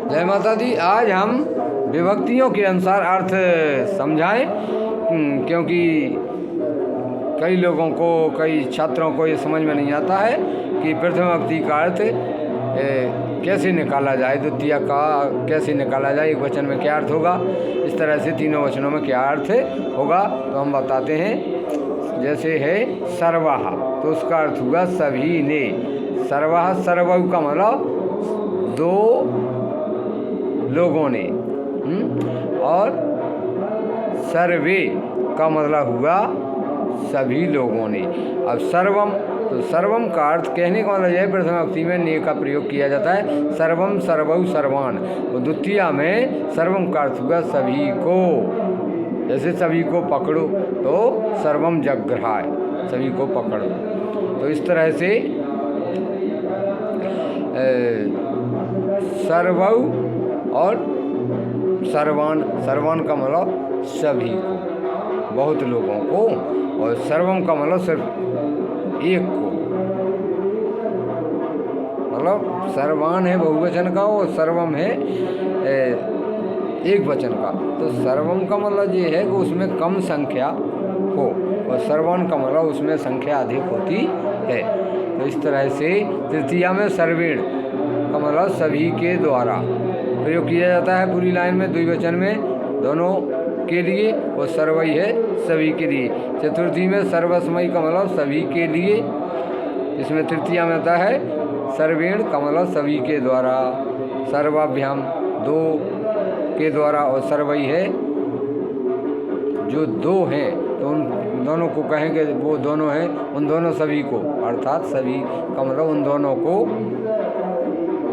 जय माता दी। आज हम विभक्तियों के अनुसार अर्थ समझाएं, क्योंकि कई लोगों को, कई छात्रों को ये समझ में नहीं आता है कि प्रथम विभक्ति का अर्थ कैसे निकाला जाए, द्वितीय का कैसे निकाला जाए, एक वचन में क्या अर्थ होगा, इस तरह से तीनों वचनों में क्या अर्थ होगा। तो हम बताते हैं। जैसे है सर्वहा, तो उसका अर्थ होगा सभी ने। सर्वहा, सर्वहु का मतलब दो लोगों ने। और सर्वे का मतलब हुआ सभी लोगों ने। अब सर्वम, तो सर्वम का अर्थ कहने का मतलब है प्रथम विभक्ति में ने का प्रयोग किया जाता है। सर्वम, सर्वौ, सर्वान। और द्वितीय में सर्वम का अर्थ हुआ सभी को। जैसे सभी को पकड़ो, तो सर्वम जग्रहाय, सभी को पकड़ो। तो इस तरह से सर्वौ और सर्वान, सर्वान का मतलब सभी को, बहुत लोगों को। और सर्वम का मतलब सिर्फ एक को, मतलब सर्वान है बहुवचन का और सर्वम है एक वचन का। तो सर्वम का मतलब ये है कि उसमें कम संख्या हो, और सर्वान का मतलब उसमें संख्या अधिक होती है। तो इस तरह से तृतीया में सर्वेण का मतलब सभी के द्वारा प्रयोग किया जाता है पूरी लाइन में, द्विवचन में दोनों के लिए, और सर्वई है सभी के लिए। चतुर्थी में सर्वस्मयी का मतलब सभी के लिए। इसमें तृतीया में आता है सर्वेण का मतलब सभी के द्वारा, सर्वाभ्याम दो के द्वारा, और सर्वई है जो दो हैं, तो उन दोनों को कहेंगे वो दोनों हैं, उन दोनों सभी को, अर्थात सभी का मतलब उन दोनों को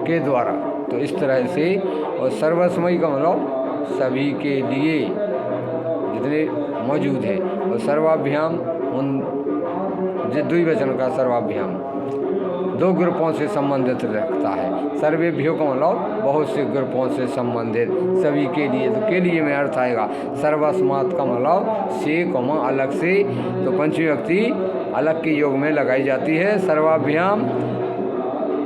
के द्वारा। तो इस तरह से, और सर्वस्मयी का मतलब सभी के लिए जितने मौजूद है। और सर्वाभ्याम उन द्विवचन का सर्वाभ्याम दो ग्रुपों से संबंधित रखता है। सर्वेभ्यो का मतलब बहुत से ग्रुपों से संबंधित, सभी के लिए, तो के लिए में अर्थ आएगा। सर्वस्मात् का मतलब से कमा अलग से, तो पंचमी विभक्ति अलग के योग में लगाई जाती है। सर्वाभ्याम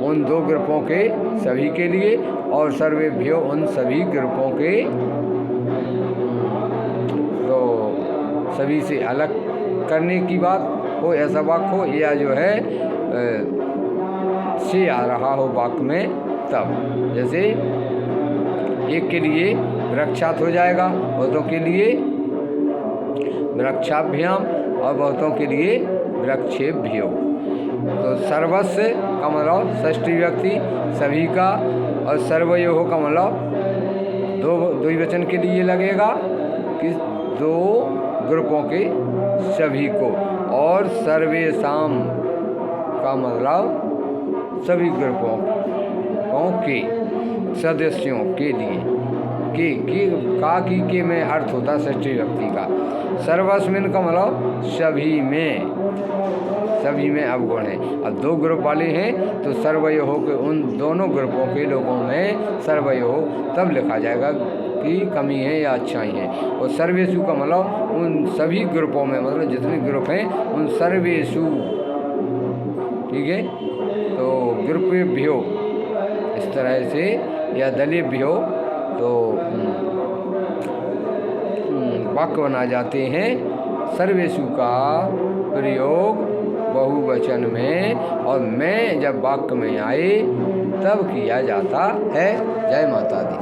उन दो ग्रुपों के सभी के लिए, और सर्वेभ्यो उन सभी ग्रुपों के, तो सभी से अलग करने की बात हो, ऐसा वाक्य हो, या जो है से आ रहा हो वाक्य में, तब जैसे एक के लिए वृक्षात हो जाएगा, बहुतों के लिए वृक्षाभ्याम, और बहुतों के लिए वृक्षेभ्यो। तो सर्वस्व का मतलब षष्ठी विभक्ति सभी का, और सर्वयोः का मतलब दो द्विवचन के लिए लगेगा कि दो ग्रुपों के सभी को, और सर्वेषाम का मतलब सभी ग्रुपों के सदस्यों के लिए। के में अर्थ होता है षष्ठी विभक्ति का। सर्वस्मिन का मतलब सभी में, सभी में अवगुण है। अब दो ग्रुप वाले हैं, तो सर्वयोः के उन दोनों ग्रुपों के लोगों में सर्वयोः तब लिखा जाएगा कि कमी है या अच्छाई है। और सर्वेषु का मतलब उन सभी ग्रुपों में, मतलब जितने ग्रुप हैं उन सर्वेषु, ठीक है। तो ग्रुपेभ्यो इस तरह से, या दलेभ्यो, तो वाक्य बना जाते हैं। सर्वेषु का प्रयोग बहुवचन में, और मैं जब वाक्य में आए तब किया जाता है। जय माता दी।